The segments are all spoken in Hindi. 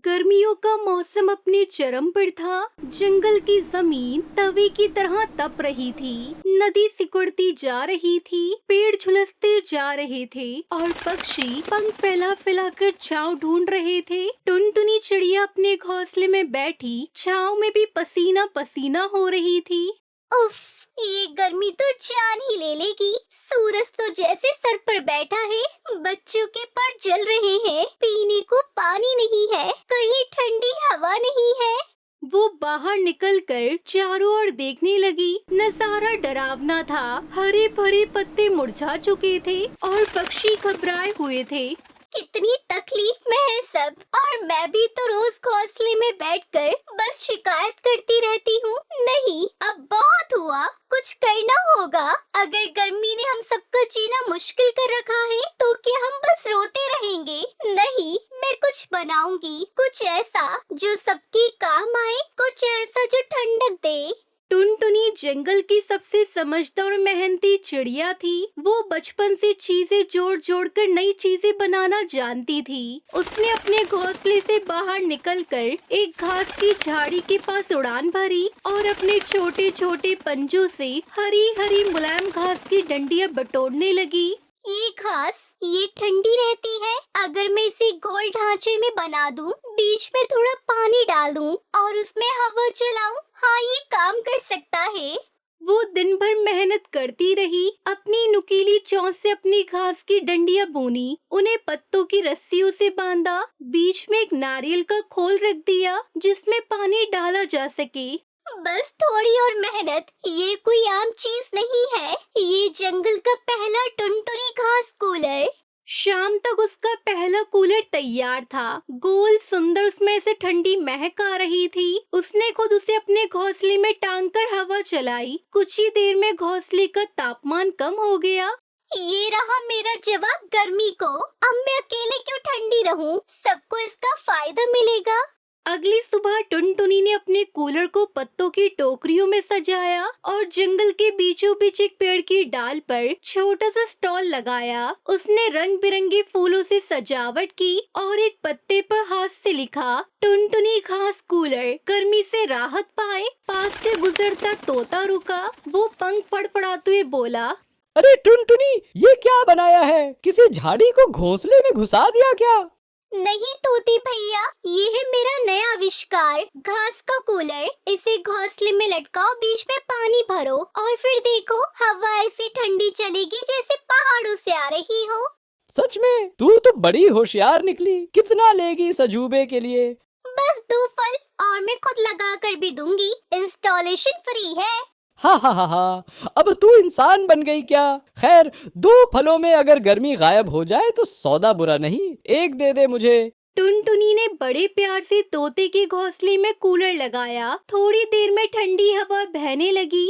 गर्मियों का मौसम अपने चरम पर था। जंगल की जमीन तवे की तरह तप रही थी। नदी सिकुड़ती जा रही थी, पेड़ झुलसते जा रहे थे और पक्षी पंख फैला फैला कर छांव ढूंढ रहे थे। टुनटुनी चिड़िया अपने घोंसले में बैठी छांव में भी पसीना पसीना हो रही थी। उफ, ये गर्मी तो जान ही ले लेगी। सूरज तो जैसे सर पर बैठा है, बच्चों के पर जल रहे हैं, पीने को पानी नहीं है, कहीं ठंडी हवा नहीं है। वो बाहर निकलकर चारों ओर देखने लगी। नजारा डरावना था। हरे भरे पत्ते मुरझा चुके थे और पक्षी घबराए हुए थे। कितनी तकलीफ में है सब, और मैं भी तो रोज घोंसले में बैठकर बस शिकायत करती रहती हूँ। नहीं, अब बहुत हुआ, कुछ करना होगा। अगर गर्मी ने हम सबका जीना मुश्किल कर रखा है तो क्या हम बस रोते रहेंगे? नहीं, मैं कुछ बनाऊंगी, कुछ ऐसा जो सबके काम आए, कुछ ऐसा जो ठंडक दे। टुनटुनी जंगल की सबसे समझदार और मेहनती चिड़िया थी। वो बचपन से चीजें जोड़ जोड़ कर नई चीजें बनाना जानती थी। उसने अपने घोंसले से बाहर निकलकर एक घास की झाड़ी के पास उड़ान भरी और अपने छोटे छोटे पंजों से हरी हरी मुलायम घास की डंडियां बटोरने लगी। ये घास, ये ठंडी रहती है। अगर मैं इसे गोल ढांचे में बना दूं, बीच में थोड़ा पानी डाल दूं और उसमें हवा चलाऊं, हाँ, ये काम कर सकता है। वो दिन भर मेहनत करती रही। अपनी नुकीली चोंच से अपनी घास की डंडियां बुनी, उन्हें पत्तों की रस्सियों से बांधा, बीच में एक नारियल का खोल रख दिया जिसमें पानी डाला जा सके। बस थोड़ी और मेहनत, ये कोई आम चीज नहीं है। ये जंगल का पहला टुनटुनी घास कूलर। शाम तक उसका पहला कूलर तैयार था। गोल सुंदर, उसमें से ठंडी महक आ रही थी। उसने खुद उसे अपने घोंसले में टांग कर हवा चलाई। कुछ ही देर में घोंसले का तापमान कम हो गया। ये रहा मेरा जवाब गर्मी को। अब मैं अकेले क्यों ठंडी रहूं? सबको इसका फायदा मिलेगा। अगली सुबह टुनटुनी ने अपने कूलर को पत्तों की टोकरियों में सजाया और जंगल के बीचों बीच एक पेड़ की डाल पर छोटा सा स्टॉल लगाया। उसने रंग बिरंगे फूलों से सजावट की और एक पत्ते पर हाथ से लिखा, टुनटुनी घास कूलर, गर्मी से राहत पाए। पास से गुजरता तोता रुका। वो पंख फड़फड़ाते हुए बोला, अरे टुनटुनी, ये क्या बनाया है? किसी झाड़ी को घोंसले में घुसा दिया क्या? नहीं तोते भैया, ये है मेरा नया आविष्कार, घास का कूलर। इसे घोंसले में लटकाओ, बीच में पानी भरो और फिर देखो, हवा ऐसी ठंडी चलेगी जैसे पहाड़ों से आ रही हो। सच में? तू तो बड़ी होशियार निकली। कितना लेगी इस अजूबे के लिए? बस 2 फल, और मैं खुद लगा कर भी दूंगी। इंस्टॉलेशन फ्री है। हा हा हा हा, अब तू इंसान बन गई क्या? खैर, 2 फलों में अगर गर्मी गायब हो जाए तो सौदा बुरा नहीं। एक दे दे मुझे। टुनटुनी ने बड़े प्यार से तोते के घोंसले में कूलर लगाया। थोड़ी देर में ठंडी हवा बहने लगी।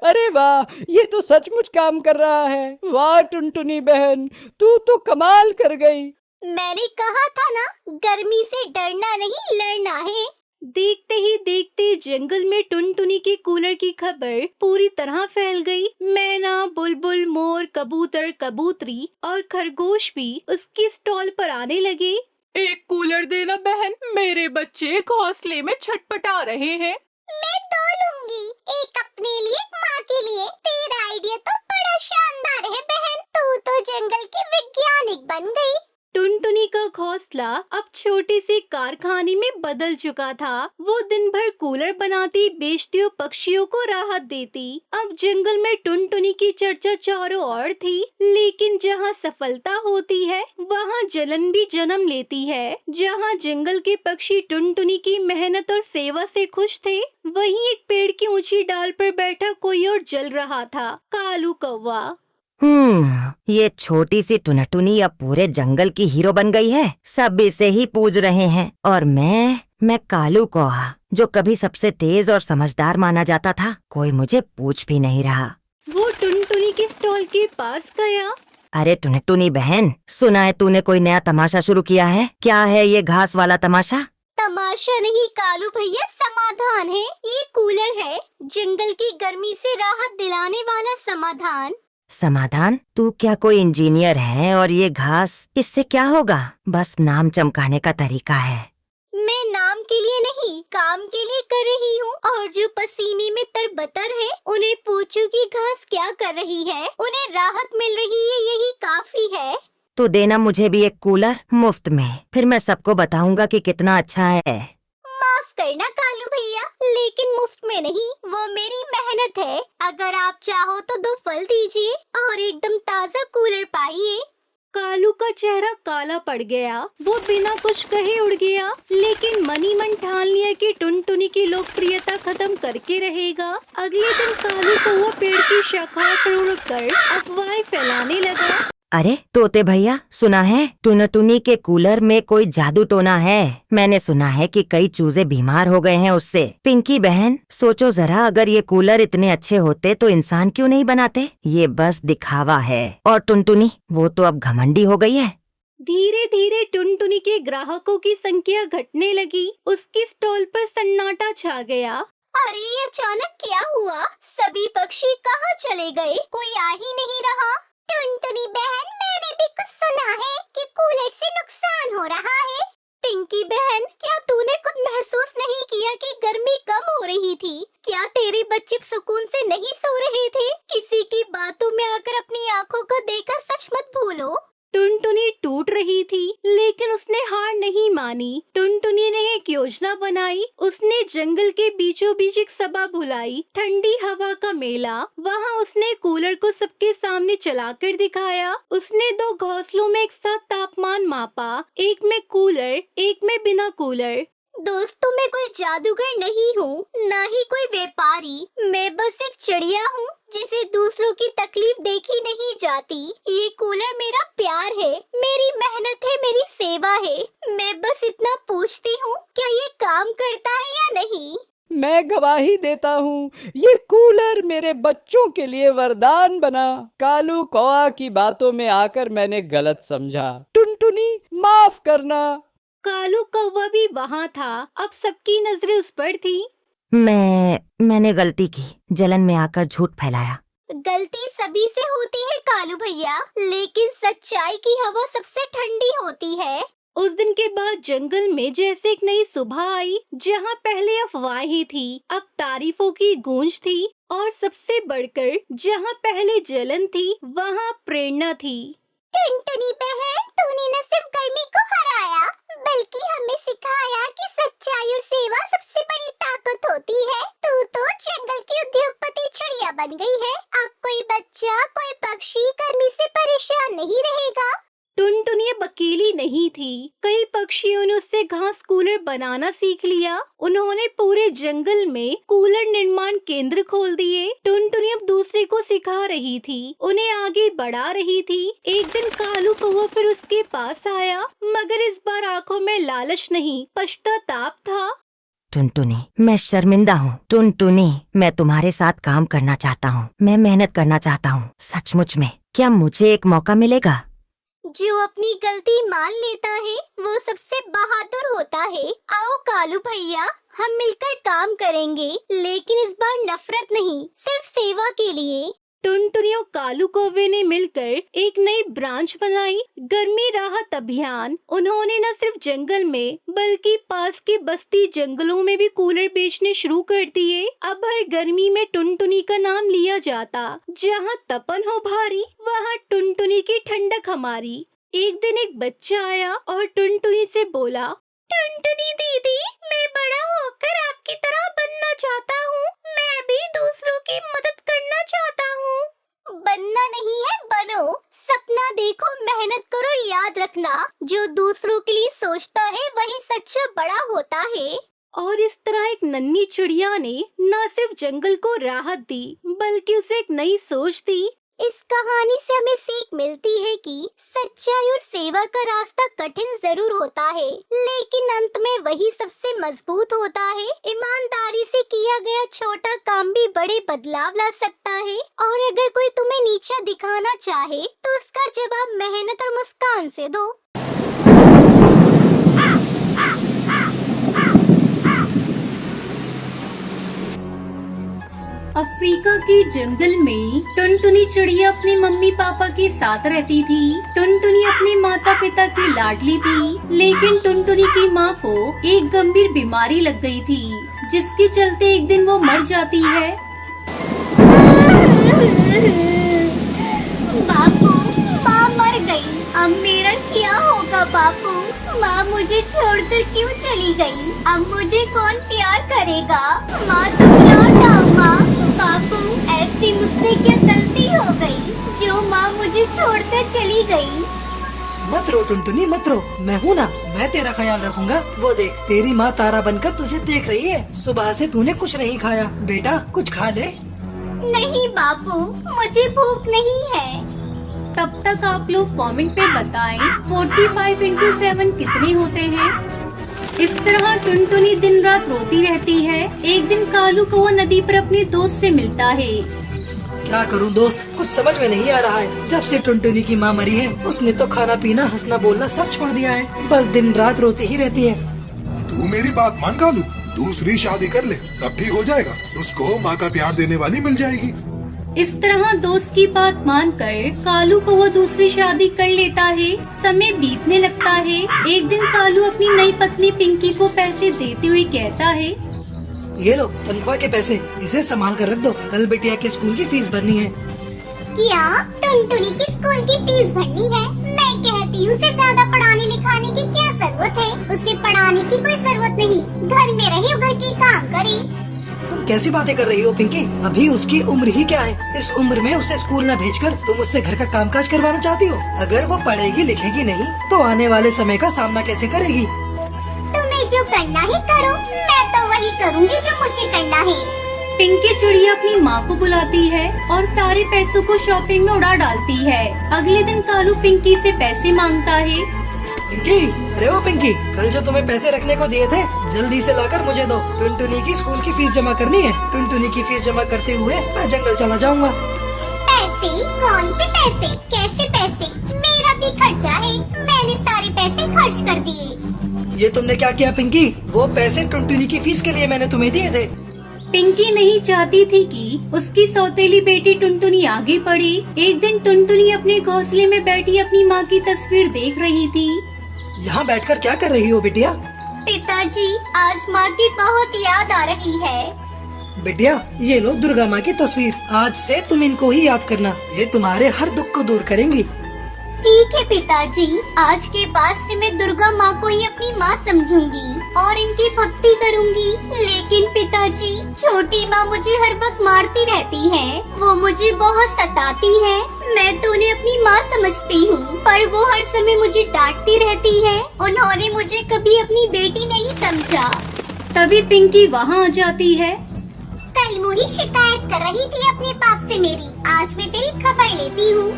अरे वाह, ये तो सचमुच काम कर रहा है। वाह टुनटुनी बहन, तू तो कमाल कर गई। मैंने कहा था ना, गर्मी से डरना नहीं, लड़ना है। देखते ही देखते जंगल में टुनटुनी के कूलर की खबर पूरी तरह फैल गई। मैना, बुलबुल, मोर, कबूतर, कबूतरी और खरगोश भी उसकी स्टॉल पर आने लगे। एक कूलर देना बहन, मेरे बच्चे घोंसले में छटपटा रहे हैं। मैं 2 लूंगी, एक अपने लिए, एक माँ के लिए। तेरा आइडिया तो बड़ा शानदार है बहन, तू तो जंगल की वैज्ञानिक बन गई। टुनटुनी का घोंसला अब छोटे से कारखाने में बदल चुका था। वो दिन भर कूलर बनाती, बेचती और पक्षियों को राहत देती। अब जंगल में टुनटुनी की चर्चा चारों ओर थी। लेकिन जहाँ सफलता होती है, वहाँ जलन भी जन्म लेती है। जहाँ जंगल के पक्षी टुनटुनी की मेहनत और सेवा से खुश थे, वहीं एक पेड़ की ऊंची डाल पर बैठा कोई और जल रहा था, कालू कौवा। ये छोटी सी टुनटुनी अब पूरे जंगल की हीरो बन गई है। सब इसे ही पूज रहे हैं और मैं कालू कौवा, जो कभी सबसे तेज और समझदार माना जाता था, कोई मुझे पूछ भी नहीं रहा। वो टुनटुनी के स्टॉल के पास गया। अरे टुनटुनी बहन, सुना है तूने कोई नया तमाशा शुरू किया है? क्या है ये घास वाला तमाशा? तमाशा नहीं कालू भैया, समाधान है। ये कूलर है, जंगल की गर्मी से राहत दिलाने वाला समाधान। समाधान? तू क्या कोई इंजीनियर है? और ये घास, इससे क्या होगा? बस नाम चमकाने का तरीका है। मैं के लिए नहीं, काम के लिए कर रही हूँ। और जो पसीने में तरबतर है, उन्हें पूछूं कि घास क्या कर रही है, उन्हें राहत मिल रही है, यही काफी है। तो देना मुझे भी एक कूलर मुफ्त में, फिर मैं सबको बताऊंगा कि कितना अच्छा है। माफ करना कालू भैया, लेकिन मुफ्त में नहीं, वो मेरी मेहनत है। अगर आप चाहो तो 2 फल दीजिए और एकदम ताज़ा कूलर पाइए। कालू का चेहरा काला पड़ गया। वो बिना कुछ कहे उड़ गया, लेकिन मन ही मन ठान लिया कि टुनटुनी की लोकप्रियता खत्म करके रहेगा। अगले दिन कालू कौवा पेड़ की शाखाओं पर उड़कर अफवाहें फैलाने लगा। अरे तोते भैया, सुना है टुनटुनी के कूलर में कोई जादू टोना है। मैंने सुना है कि कई चूजे बीमार हो गए हैं उससे। पिंकी बहन, सोचो जरा, अगर ये कूलर इतने अच्छे होते तो इंसान क्यों नहीं बनाते? ये बस दिखावा है। और टुनटुनी, वो तो अब घमंडी हो गई है। धीरे धीरे टुनटुनी के ग्राहकों की संख्या घटने लगी। उसकी स्टॉल पर सन्नाटा छा गया। अरे ये अचानक क्या हुआ? सभी पक्षी कहाँ चले गए? कोई आ ही नहीं रहा। टुनटुनी बहन, मैंने भी कुछ सुना है कि कूलर से नुकसान हो रहा है। पिंकी बहन, क्या तूने कुछ महसूस नहीं किया कि गर्मी कम हो रही थी? क्या तेरे बच्चे सुकून से नहीं सो रहे थे? किसी की बातों में आकर अपनी आंखों को देखकर सच मत भूलो। टुनटुनी टूट रही थी, लेकिन उसने हार नहीं मानी। टुनटुनी ने एक योजना बनाई। उसने जंगल के बीचों बीच एक सभा बुलाई, ठंडी हवा का मेला। वहाँ उसने कूलर को सबके सामने चलाकर दिखाया। उसने 2 घोंसलों में एक साथ तापमान मापा, एक में कूलर, एक में बिना कूलर। दोस्तों, मैं कोई जादूगर नहीं हूँ, ना ही कोई व्यापारी। मैं बस एक चिड़िया हूँ जिसे दूसरों की तकलीफ देखी नहीं जाती। ये कूलर मेरा प्यार है, मेरी मेहनत है, मेरी सेवा है। मैं बस इतना पूछती हूँ, क्या ये काम करता है या नहीं? मैं गवाही देता हूँ, ये कूलर मेरे बच्चों के लिए वरदान बना। कालू कौआ की बातों में आकर मैंने गलत समझा। टुनटुनी, माफ करना। कालू कौवा भी वहाँ था। अब सबकी नजरें उस पर थी। मैंने गलती की, जलन में आकर झूठ फैलाया। गलती सभी से होती है कालू भैया, लेकिन सच्चाई की हवा सबसे ठंडी होती है। उस दिन के बाद जंगल में जैसे एक नई सुबह आई। जहाँ पहले अफवाहें थी, अब तारीफों की गूंज थी। और सबसे बढ़कर जहाँ पहले जलन थी, वहाँ प्रेरणा थी। टुनटुनी बहन, तूने न सिर्फ गर्मी को हराया, बल्कि हमें सिखाया कि सच्चाई और सेवा सबसे बड़ी ताकत होती है। तू तो जंगल की उद्योगपति चिड़िया बन गई है। अब कोई बच्चा, कोई पक्षी गर्मी से परेशान नहीं रहेगा। टुनटुनी अब अकेली नहीं थी। कई पक्षियों ने उससे घास कूलर बनाना सीख लिया। उन्होंने पूरे जंगल में कूलर निर्माण केंद्र खोल दिए। टुनटुनी अब दूसरे को सिखा रही थी, उन्हें आगे बढ़ा रही थी। एक दिन कालू कौवा फिर उसके पास आया, मगर इस बार आंखों में लालच नहीं, पश्चाताप था। टुनटुनी, मैं शर्मिंदा हूँ। टुनटुनी, मैं तुम्हारे साथ काम करना चाहता हूँ। मैं मेहनत करना चाहता हूँ, सचमुच में। क्या मुझे एक मौका मिलेगा? जो अपनी गलती मान लेता है, वो सबसे बहादुर होता है। आओ कालू भैया, हम मिलकर काम करेंगे, लेकिन इस बार नफरत नहीं, सिर्फ सेवा के लिए। टुनटुनी और कालू कौवे ने मिलकर एक नई ब्रांच बनाई, गर्मी राहत अभियान। उन्होंने न सिर्फ जंगल में बल्कि पास के बस्ती जंगलों में भी कूलर बेचने शुरू कर दिए। अब हर गर्मी में टुनटुनी का नाम लिया जाता। जहाँ तपन हो भारी, वहाँ टुनटुनी की ठंडक हमारी। एक दिन एक बच्चा आया और टुनटुनी से बोला, टुनटुनी दीदी, मैं बड़ा होकर आपकी तरह बनना चाहता हूँ। मैं भी दूसरों की मदद करना चाहता हूँ। बनना नहीं है, बनो। सपना देखो, मेहनत करो, याद रखना, जो दूसरों के लिए सोचता है वही सच्चा बड़ा होता है। और इस तरह एक नन्ही चिड़िया ने न सिर्फ जंगल को राहत दी, बल्कि उसे एक नई सोच दी। इस कहानी से हमें सीख मिलती है कि सच्चाई और सेवा का रास्ता कठिन जरूर होता है, लेकिन अंत में वही सबसे मजबूत होता है। ईमानदारी से किया गया छोटा काम भी बड़े बदलाव ला सकता है। और अगर कोई तुम्हें नीचा दिखाना चाहे, तो उसका जवाब मेहनत और मुस्कान से दो। अफ्रीका के जंगल में टुनटुनी चिड़िया अपने मम्मी पापा के साथ रहती थी। टुनटुनी अपने माता पिता की लाडली थी, लेकिन टुनटुनी की माँ को एक गंभीर बीमारी लग गई थी, जिसके चलते एक दिन वो मर जाती है। बापू, माँ मर गई। अब मेरा क्या होगा बापू? माँ मुझे छोड़कर क्यों चली गई? अब मुझे कौन प्यार करेगा? माँ तुम लौट आओ माँ। बापू, ऐसी मुझसे क्या गलती हो गई जो माँ मुझे छोड़कर चली गई? मत रो टुनटुनी, मत रो। मैं हूँ ना, मैं तेरा ख्याल रखूंगा। वो देख, तेरी माँ तारा बनकर तुझे देख रही है। सुबह से तूने कुछ नहीं खाया। बेटा कुछ खा ले। नहीं बापू, मुझे भूख नहीं है। तब तक आप लोग कमेंट पे बताएं 45 into 7 कितने होते हैं। इस तरह टुनटुनी दिन रात रोती रहती है। एक दिन कालू को वो नदी पर अपने दोस्त से मिलता है। क्या करूँ दोस्त, कुछ समझ में नहीं आ रहा है। जब से टुनटुनी की माँ मरी है, उसने तो खाना पीना हंसना बोलना सब छोड़ दिया है। बस दिन रात रोती ही रहती है। तू मेरी बात मान कालू, दूसरी शादी कर ले, सब ठीक हो जाएगा। उसको माँ का प्यार देने वाली मिल जाएगी। इस तरह दोस्त की बात मानकर कालू को वो दूसरी शादी कर लेता है। समय बीतने लगता है। एक दिन कालू अपनी नई पत्नी पिंकी को पैसे देते हुए कहता है, ये लो तनख्वाह के पैसे, इसे संभाल कर रख दो। कल बिटिया के स्कूल की फीस भरनी है। क्या टुनटुनी की स्कूल की फीस भरनी है? मैं कहती हूँ उसे ज्यादा पढ़ाने लिखाने की क्या जरूरत है? उसे पढ़ाने की कोई जरूरत नहीं। घर में रहे और घर के काम करे। तुम कैसी बातें कर रही हो पिंकी? अभी उसकी उम्र ही क्या है? इस उम्र में उसे स्कूल न भेजकर तुम उससे घर का कामकाज करवाना चाहती हो? अगर वो पढ़ेगी लिखेगी नहीं तो आने वाले समय का सामना कैसे करेगी? तुम्हें जो करना है करो, मैं तो वही करूँगी जो मुझे करना है। पिंकी चिड़िया अपनी माँ को बुलाती है और सारे पैसों को शॉपिंग में उड़ा डालती है। अगले दिन कालू पिंकी से पैसे मांगता है। पिंकी, अरे ओ पिंकी, कल जो तुम्हें पैसे रखने को दिए थे, जल्दी से लाकर मुझे दो। टुनटुनी की स्कूल की फीस जमा करनी है। टुनटुनी की फीस जमा करते हुए मैं जंगल चला जाऊंगा। पैसे? कौन से पैसे? कैसे पैसे? मेरा भी खर्चा है। मैंने सारे पैसे खर्च कर दिए। ये तुमने क्या किया पिंकी? वो पैसे टुनटुनी की फीस के लिए मैंने तुम्हें दिए थे। पिंकी नहीं चाहती थी कि उसकी सौतेली बेटी टुनटुनी आगे बढ़े। एक दिन टुनटुनी अपने घोंसले में बैठी अपनी माँ की तस्वीर देख रही थी। यहाँ बैठकर क्या कर रही हो बिटिया? पिताजी, आज माँ की बहुत याद आ रही है। बिटिया, ये लो दुर्गा माँ की तस्वीर। आज से तुम इनको ही याद करना, ये तुम्हारे हर दुख को दूर करेंगी। ठीक है पिताजी, आज के बाद से मैं दुर्गा माँ को ही अपनी माँ समझूंगी और इनकी भक्ति करूंगी। लेकिन पिताजी, छोटी माँ मुझे हर वक्त मारती रहती है। वो मुझे बहुत सताती है। मैं तो उन्हें अपनी माँ समझती हूँ, पर वो हर समय मुझे डांटती रहती है। उन्होंने मुझे कभी अपनी बेटी नहीं समझा। तभी पिंकी वहाँ आ जाती है। कल मुही शिकायत कर रही थी अपने पाप से मेरी। आज मैं तेरी खबर लेती हूँ।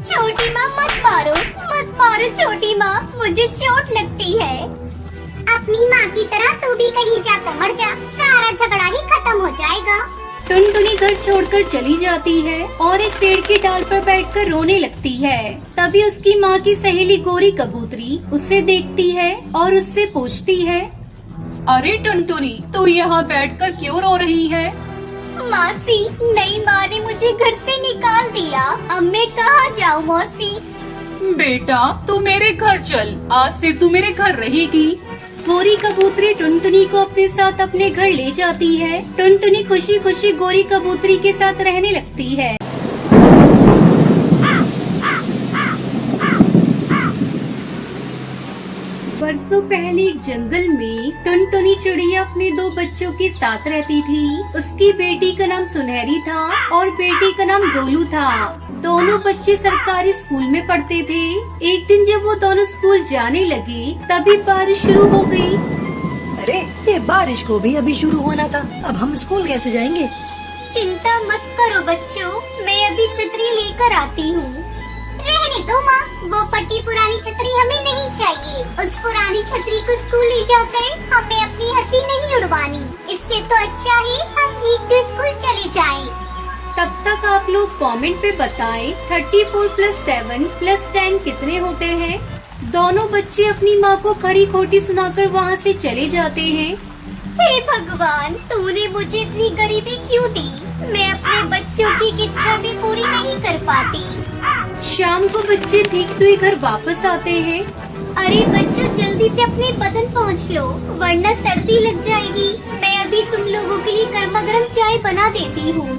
छोटी माँ मत मारो, मत मारो छोटी माँ, मुझे चोट लगती है। अपनी माँ की तरह तू भी कहीं जाकर मर जा, सारा झगड़ा ही खत्म हो जाएगा। टुनटुनी घर छोड़कर चली जाती है और एक पेड़ की डाल पर बैठकर रोने लगती है। तभी उसकी माँ की सहेली गोरी कबूतरी उसे देखती है और उससे पूछती है, अरे टुनटुनी, तू यहाँ बैठकर क्यों रो रही है? मौसी, नई माँ ने मुझे घर से निकाल दिया। अब मैं कहाँ जाऊँ मौसी? बेटा, तू मेरे घर चल, आज से तू मेरे घर रहेगी। गोरी कबूतरी टुनटुनी को अपने साथ अपने घर ले जाती है। टुनटुनी खुशी खुशी गोरी कबूतरी के साथ रहने लगती है। बरसों पहले एक जंगल में टुनटुनी चिड़िया अपने दो बच्चों के साथ रहती थी। उसकी बेटी का नाम सुनहरी था और बेटे का नाम गोलू था। दोनों बच्चे सरकारी स्कूल में पढ़ते थे। एक दिन जब वो दोनों स्कूल जाने लगे, तभी बारिश शुरू हो गई। अरे, ये बारिश को भी अभी शुरू होना था। अब हम स्कूल कैसे जाएंगे? चिंता मत करो बच्चों, मैं अभी छतरी लेकर आती हूँ। रहने दो माँ, वो फटी पुरानी छतरी हमें नहीं चाहिए। उस पुरानी छतरी को स्कूल ले जाकर हमें अपनी हंसी नहीं उड़वानी। इससे तो अच्छा है हम भीगते स्कूल चले जाएं। तब तक आप लोग कमेंट पे बताएं 34 + 7 + 10 कितने होते हैं। दोनों बच्चे अपनी माँ को खरी खोटी सुनाकर वहाँ से चले जाते हैं। हे भगवान, तूने मुझे इतनी गरीबी क्यों दी? मैं अपने बच्चों की इच्छा भी पूरी नहीं कर पाती। शाम को बच्चे भीगते हुए घर वापस आते हैं। अरे बच्चों, जल्दी से अपने बदन पहुँच लो, वरना सर्दी लग जाएगी। मैं अभी तुम लोगों के लिए गर्मा गर्म चाय बना देती हूँ।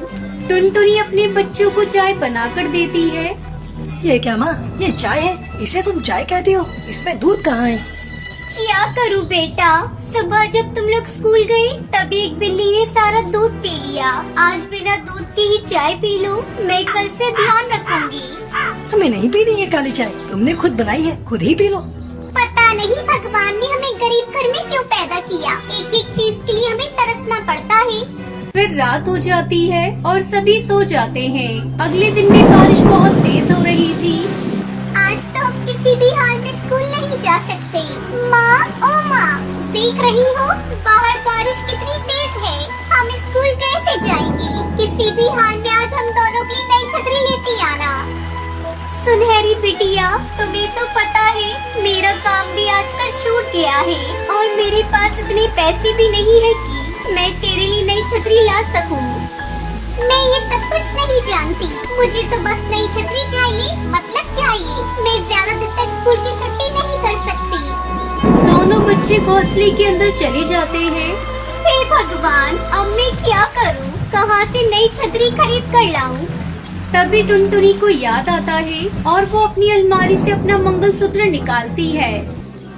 टुनटुनी अपने बच्चों को चाय बनाकर देती है। ये क्या माँ, ये चाय है? इसे तुम चाय कहती हो? इसमें दूध कहाँ है? क्या करूँ बेटा, सुबह जब तुम लोग स्कूल गए तभी एक बिल्ली ने सारा दूध पी लिया। आज बिना दूध की ही चाय पी लो, मैं कल से ध्यान रखूंगी। तुम्हें नहीं पीनी ये काली चाय, तुमने खुद बनाई है, खुद ही पी लो। पता नहीं भगवान ने हमें गरीब घर में क्यों पैदा किया, एक एक चीज के लिए हमें तरसना पड़ता है। फिर रात हो जाती है और सभी सो जाते हैं। अगले दिन में बारिश बहुत तेज हो रही थी। आज तो हम किसी भी हाल में स्कूल नहीं जा सकते। माँ, ओ माँ, देख रही हो बाहर बारिश कितनी तेज है, हम स्कूल कैसे जाएंगे? किसी भी हाल में आज हम दोनों की नई छतरी लेती आना। सुनहरी बिटिया, तुम्हें तो पता है मेरा काम भी आजकल छूट गया है और मेरे पास इतने पैसे भी नहीं है कि मैं तेरे लिए नई छतरी ला सकूं। मैं ये सब कुछ नहीं जानती, मुझे तो बस नई छतरी चाहिए, मतलब चाहिए। मैं ज्यादा दिन तक स्कूल की छुट्टी नहीं कर सकती। दोनों बच्चे घोंसले के अंदर चले जाते हैं। हे भगवान, अब मैं क्या करूं? कहां से नई छतरी खरीद कर लाऊं? तभी टुनटुनी को याद आता है और वो अपनी अलमारी से अपना मंगलसूत्र निकालती है।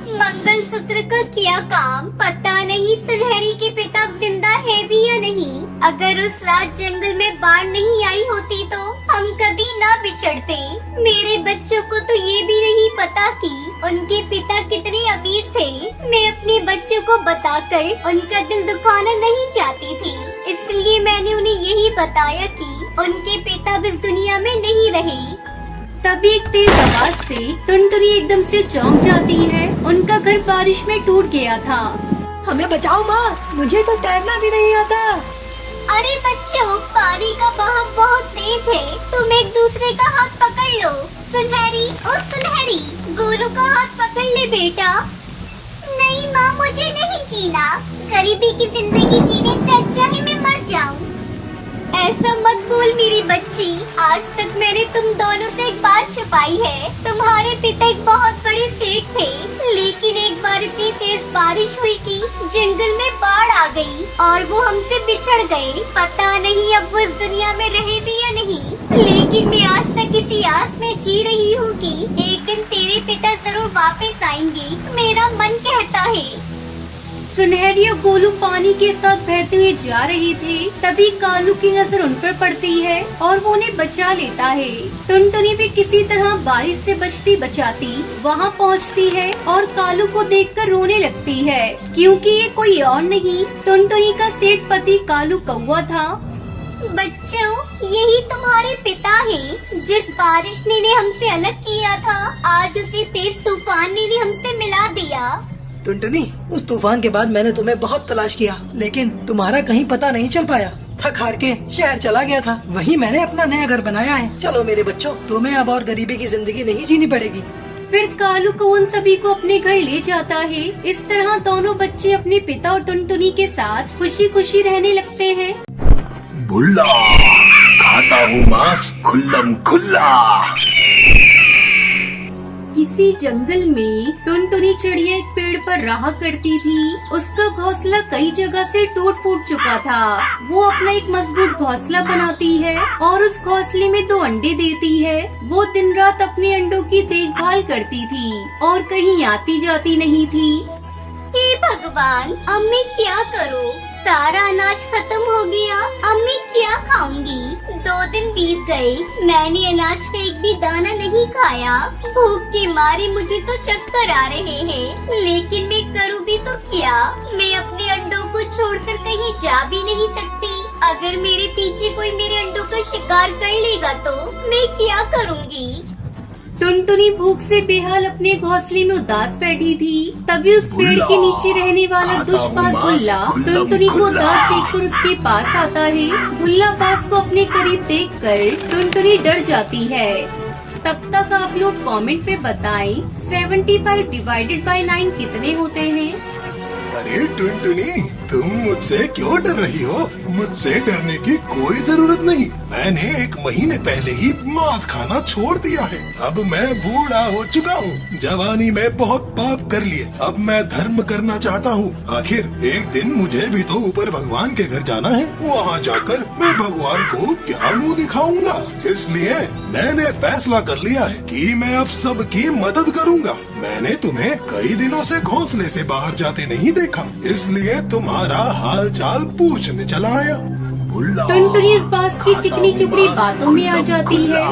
मंगलसूत्र का क्या काम? पता नहीं सुनहरी के पिता अब जिंदा है भी या नहीं। अगर उस रात जंगल में बाढ़ नहीं आई होती तो हम कभी ना बिछड़ते। मेरे बच्चों को तो ये भी नहीं पता कि उनके पिता कितने अमीर थे। मैं अपने बच्चों को बताकर उनका दिल दुखाना नहीं चाहती थी, इसलिए मैंने उन्हें यही बताया कि उनके पिता अब इस दुनिया में नहीं रहे। तभी एक तेज आवाज से टुनटुनी एकदम से चौंक जाती है। उनका घर बारिश में टूट गया था। हमें बचाओ माँ, मुझे तो तैरना भी नहीं आता। अरे बच्चों, पानी का बहाव बहुत तेज है, तुम एक दूसरे का हाथ पकड़ लो। सुनहरी, ओ सुनहरी, गोलू का हाथ पकड़ ले बेटा। नहीं माँ, मुझे नहीं जीना, गरीबी की जिंदगी जीने से अच्छा है मैं मर जाऊँ। ऐसा मत बोल मेरी बच्ची, आज तक मैंने तुम दोनों से एक बात छुपाई है। तुम्हारे पिता एक बहुत बड़े सेठ थे, लेकिन एक बार इतनी तेज बारिश हुई कि जंगल में बाढ़ आ गई और वो हमसे बिछड़ गए। पता नहीं अब वो इस दुनिया में रहे भी या नहीं, लेकिन मैं आज तक इसी आस में जी रही हूँ कि एक दिन तेरे पिता जरूर वापस आएंगे, मेरा मन कहता है। सुनहरी और गोलू पानी के साथ बहते हुए जा रहे थे। तभी कालू की नजर उन पर पड़ती है और वो उन्हें बचा लेता है। टुनटुनी भी किसी तरह बारिश से बचती बचाती वहाँ पहुँचती है और कालू को देखकर रोने लगती है, क्योंकि ये कोई और नहीं टुनटुनी का सेठ पति कालू कौवा था। बच्चों, यही तुम्हारे पिता हैं, जिस बारिश ने हमसे अलग किया था, आज उसी तेज तूफान ने हमसे मिला दिया। टुनटुनी, उस तूफान के बाद मैंने तुम्हें बहुत तलाश किया, लेकिन तुम्हारा कहीं पता नहीं चल पाया। थक हार के शहर चला गया था, वहीं मैंने अपना नया घर बनाया है। चलो मेरे बच्चों, तुम्हें अब और गरीबी की जिंदगी नहीं जीनी पड़ेगी। फिर कालू को उन सभी को अपने घर ले जाता है। इस तरह दोनों बच्चे अपने पिता और टुनटुनी के साथ खुशी खुशी रहने लगते हैं। बुल्ला, खाता हूँ मांस खुल्लम खुल्ला। किसी जंगल में टुनटुनी चिड़िया एक पेड़ पर रहा करती थी। उसका घोंसला कई जगह से टूट फूट चुका था। वो अपना एक मजबूत घोंसला बनाती है और उस घोंसले में 2 अंडे देती है। वो दिन रात अपने अंडों की देखभाल करती थी और कहीं आती जाती नहीं थी। हे भगवान, अब मैं क्या करूं? सारा अनाज खत्म हो गया, अब मैं क्या खाऊंगी? 2 दिन बीत गए, मैंने अनाज का एक भी दाना नहीं खाया। भूख के मारे मुझे तो चक्कर आ रहे हैं, लेकिन मैं करूँ भी तो क्या? मैं अपने अंडों को छोड़कर कहीं जा भी नहीं सकती। अगर मेरे पीछे कोई मेरे अंडों का शिकार कर लेगा तो मैं क्या करूँगी? टुनटुनी भूख से बेहाल अपने घोंसले में उदास बैठी थी। तभी उस पेड़ के नीचे रहने वाला दुष्पास भुल्ला टुनटुनी को उदास देखकर उसके पास आता है। भुल्ला बास को अपने करीब देखकर टुनटुनी डर जाती है। तब तक आप लोग कमेंट पे बताएं 75 डिवाइडेड बाय 9 कितने होते हैं? अरे टुनटुनी, तुम मुझसे क्यों डर रही हो? मुझसे डरने की कोई जरूरत नहीं। मैंने 1 महीने पहले ही मांस खाना छोड़ दिया है। अब मैं बूढ़ा हो चुका हूँ। जवानी में बहुत पाप कर लिए। अब मैं धर्म करना चाहता हूँ। आखिर एक दिन मुझे भी तो ऊपर भगवान के घर जाना है। वहाँ जाकर मैं भगवान को क्या मुँह दिखाऊंगा। इसलिए मैंने फैसला कर लिया है कि मैं अब सबकी मदद करूँगा। मैंने तुम्हें कई दिनों से घोंसले से बाहर जाते नहीं देखा, इसलिए तुम्हारा हाल चाल पूछने चला आया। टुनटुनी इस बास की चिकनी चुपड़ी बातों में आ जाती है।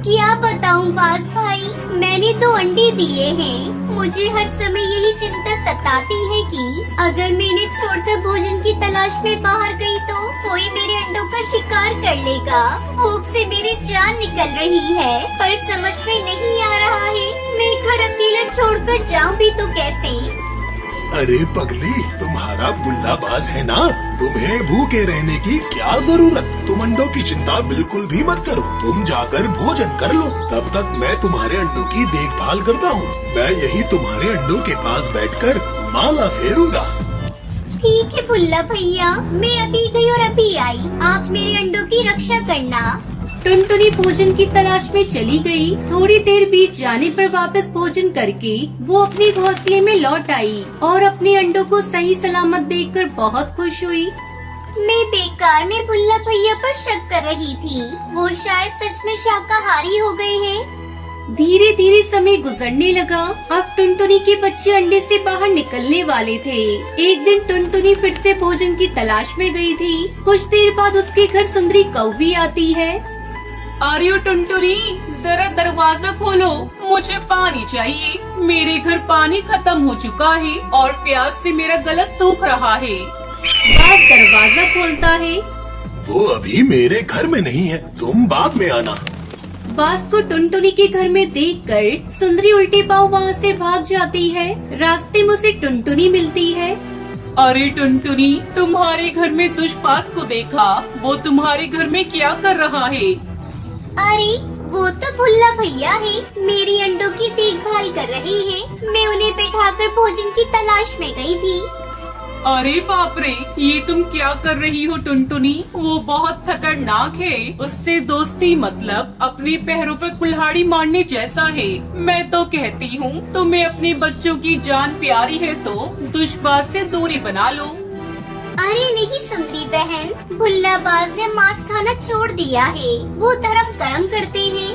क्या बताऊं बास भाई, मैंने तो अंडे दिए हैं। मुझे हर समय यही चिंता सताती है कि अगर मैंने छोड़कर भोजन की तलाश में बाहर गई तो कोई मेरे अंडों का शिकार कर लेगा। भूख से मेरी जान निकल रही है, पर समझ में नहीं आ रहा है मैं घर अकेला छोड़कर जाऊं भी तो कैसे। अरे पगली, तुम्हारा बुल्ला बाज है ना, तुम्हें भूखे रहने की क्या जरूरत। तुम अंडों की चिंता बिल्कुल भी मत करो। तुम जाकर भोजन कर लो। तब तक मैं तुम्हारे अंडों की देखभाल करता हूँ। मैं यही तुम्हारे अंडों के पास बैठकर माला फेरूंगा। ठीक है भुल्ला भैया, मैं अभी गई और अभी आई। आप मेरे अंडों की रक्षा करना। टुनटुनी भोजन की तलाश में चली गई। थोड़ी देर बीत जाने पर वापस भोजन करके वो अपने घोंसले में लौट आई और अपने अंडों को सही सलामत देखकर बहुत खुश हुई। मैं बेकार में भुल्ला भैया पर शक कर रही थी। वो शायद सच में शाकाहारी हो गए हैं। धीरे धीरे समय गुजरने लगा। अब टुनटुनी के बच्चे अंडे से बाहर निकलने वाले थे। एक दिन टुनटुनी फिर से भोजन की तलाश में गई थी। कुछ देर बाद उसके घर सुंदरी कौवी आती है। आर्यो टुनटुनी, जरा दरवाजा खोलो, मुझे पानी चाहिए। मेरे घर पानी खत्म हो चुका है और प्यास से मेरा गला सूख रहा है। बाज दरवाजा खोलता है। वो अभी मेरे घर में नहीं है, तुम बाद में आना। बाज को टुनटुनी के घर में देखकर सुंदरी उल्टे पांव वहाँ से भाग जाती है। रास्ते में उसे टुनटुनी मिलती है। अरे टुनटुनी, तुम्हारे घर में दुष्पास को देखा। वो तुम्हारे घर में क्या कर रहा है? अरे वो तो भुल्ला भैया है, मेरी अंडों की देखभाल कर रही है। मैं उन्हें बैठाकर भोजन की तलाश में गई थी। अरे बाप रे, ये तुम क्या कर रही हो टुनटुनी? वो बहुत खतरनाक है। उससे दोस्ती मतलब अपने पैरों पर कुल्हाड़ी मारने जैसा है। मैं तो कहती हूँ तुम्हें अपने बच्चों की जान प्यारी है तो दुष्पास से दूरी बना लो। अरे नहीं सुंदरी बहन, भुल्लाबाज ने मांस खाना छोड़ दिया है। वो धर्म कर्म करते हैं।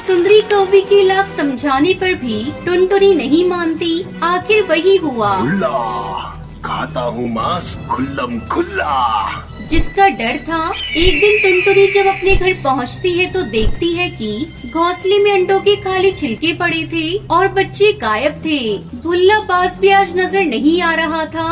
सुंदरी कौवी की लाख समझाने पर भी टुनटुनी नहीं मानती। आखिर वही हुआ। खुल्ला खाता हूँ मांस खुल्लम खुल्ला। जिसका डर था। एक दिन टुनटुनी जब अपने घर पहुंचती है तो देखती है कि घोंसले में अंडों के खाली छिलके पड़े थे और बच्चे गायब थे। भुल्लाबाज भी आज नजर नहीं आ रहा था।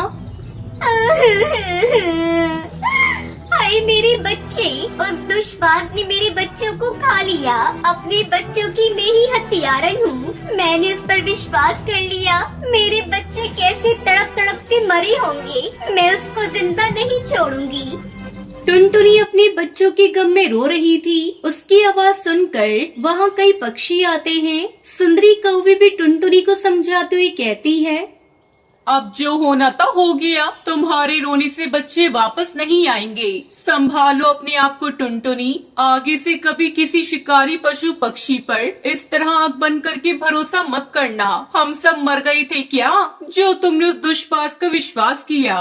हाय मेरे बच्चे, उस दुष्पास ने मेरे बच्चों को खा लिया। अपने बच्चों की मैं ही हत्यारन हूँ। मैंने उस पर विश्वास कर लिया। मेरे बच्चे कैसे तड़प तड़प के मरे होंगे। मैं उसको जिंदा नहीं छोड़ूंगी। टुनटुनी अपने बच्चों के गम में रो रही थी। उसकी आवाज सुनकर वहाँ कई पक्षी आते हैं। सुंदरी कौवी भी टुनटुनी को समझाते हुए कहती है, अब जो होना था हो गया। तुम्हारे रोने से बच्चे वापस नहीं आएंगे। संभालो अपने आप को टुनटुनी। आगे से कभी किसी शिकारी पशु पक्षी पर इस तरह आंख बंद करके भरोसा मत करना। हम सब मर गए थे क्या, जो तुमने उस दुष्पास का विश्वास किया?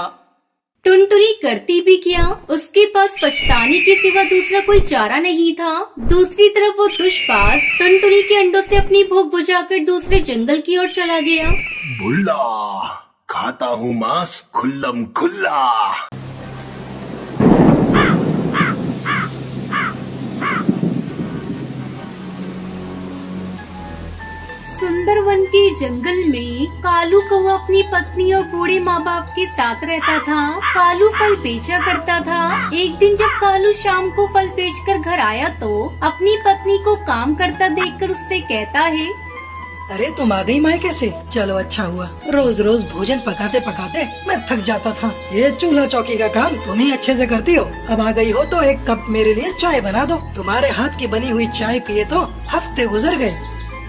टुनटुनी करती भी क्या, उसके पास पछताने के सिवा दूसरा कोई चारा नहीं था। दूसरी तरफ वो दुष्पास टुनटुनी के अंडों से अपनी भूख बुझाकर दूसरे जंगल की ओर चला गया। बुल्ला खाता हूँ मांस खुल्लम खुल्ला। सुंदरवन के जंगल में कालू कौवा अपनी पत्नी और बूढ़े माँ बाप के साथ रहता था। कालू फल बेचा करता था। एक दिन जब कालू शाम को फल बेचकर घर आया तो अपनी पत्नी को काम करता देखकर उससे कहता है, अरे तुम आ गई मायके से, चलो अच्छा हुआ। रोज रोज भोजन पकाते पकाते मैं थक जाता था। ये चूल्हा चौकी का काम तुम ही अच्छे से करती हो। अब आ गई हो तो एक कप मेरे लिए चाय बना दो। तुम्हारे हाथ की बनी हुई चाय पिए तो हफ्ते गुजर गए।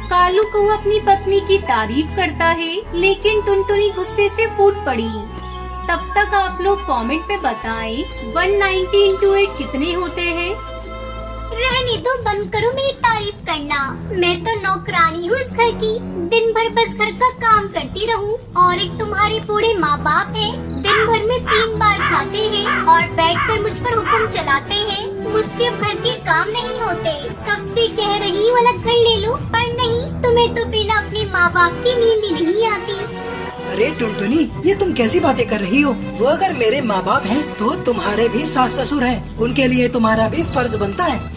कालू कौवा अपनी पत्नी की तारीफ करता है, लेकिन टुनटुनी गुस्से से फूट पड़ी। तब तक आप लोग कमेंट पे बताएं 190 इंटू 8 कितने होते हैं। रहने दो, बंद करो मेरी तारीफ करना। मैं तो नौकरानी हूँ इस घर की, दिन भर बस घर का काम करती रहूँ। और एक तुम्हारे बूढ़े माँ बाप हैं, दिन भर में 3 बार खाते हैं और बैठकर मुझ पर हुक्म चलाते हैं। मुझसे अब घर के काम नहीं होते। कब से कह रही वाला घर ले लो, पर नहीं, तुम्हें तो बिना अपने माँ बाप की नींद ही नहीं आती। अरे टुनटुनी, ये तुम कैसी बातें कर रही हो? वो अगर मेरे माँ बाप हैं, तो तुम्हारे भी सास ससुर हैं। उनके लिए तुम्हारा भी फर्ज बनता है।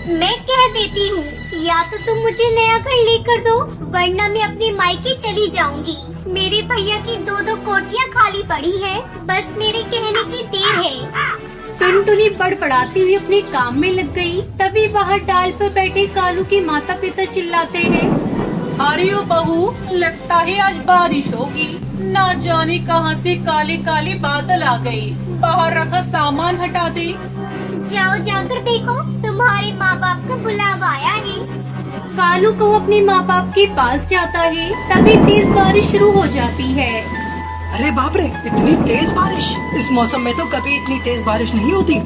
मैं कह देती हूँ, या तो तुम मुझे नया घर लेकर दो, वरना मैं अपने मायके चली जाऊंगी। मेरे भैया की 2-2 कोठियाँ खाली पड़ी है, बस मेरे कहने की देर है। टुनटुनी बड़बड़ाती हुई अपने काम में लग गई। तभी बाहर डाल पर बैठे कालू के माता पिता चिल्लाते हैं, अरे ओ बहू, लगता है आज बारिश होगी। ना जाने कहां से काले काले बादल आ गए। बाहर रखा सामान हटा दे। जाओ जाकर देखो, तुम्हारे माँ बाप का बुलावा आया है। कालू को अपने माँ बाप के पास जाता है। तभी तेज बारिश शुरू हो जाती है। अरे बाप रे, इतनी तेज बारिश! इस मौसम में तो कभी इतनी तेज बारिश नहीं होती।